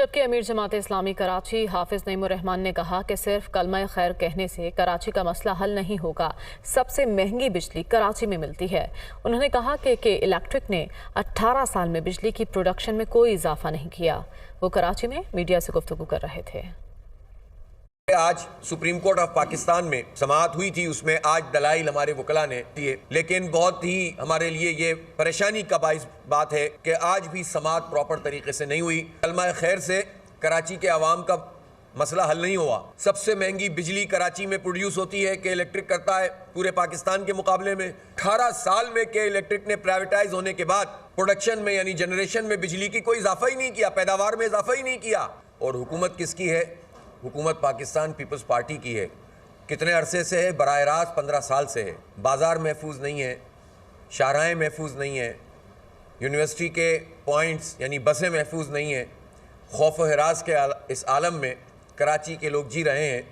जबकि अमीर जमात इस्लामी कराची हाफिज नईमुर रहमान ने कहा कि सिर्फ कलमा खैर कहने से कराची का मसला हल नहीं होगा। सबसे महंगी बिजली कराची में मिलती है। उन्होंने कहा कि इलेक्ट्रिक ने 18 साल में बिजली की प्रोडक्शन में कोई इजाफा नहीं किया। वो कराची में मीडिया से गुफ्तगू कर रहे थे। आज सुप्रीम कोर्ट ऑफ पाकिस्तान में समाअत हुई थी, उसमें आज दलाइल हमारे वकला ने दिए, लेकिन बहुत ही हमारे लिए ये परेशानी का बाइस बात है कि आज भी समाअत प्रॉपर तरीके से नहीं हुई। कलमा खैर से कराची के अवाम का मसला हल नहीं हुआ। सबसे महंगी बिजली कराची में प्रोड्यूस होती है के इलेक्ट्रिक करता है पूरे पाकिस्तान के मुकाबले में। 18 साल में के इलेक्ट्रिक ने प्राइवेटाइज होने के बाद प्रोडक्शन में यानी जनरेशन में बिजली की कोई इजाफा ही नहीं किया, पैदावार में इजाफा ही नहीं किया। और हुकूमत किसकी है? हुकूमत पाकिस्तान पीपल्स पार्टी की है। कितने अरसे से है? बराह रास्त 15 साल से है। बाज़ार महफूज नहीं है, शाहराहें महफूज नहीं है, यूनिवर्सिटी के पॉइंट्स यानी बसें महफूज नहीं हैं। खौफ व हिरास के इस आलम में कराची के लोग जी रहे हैं।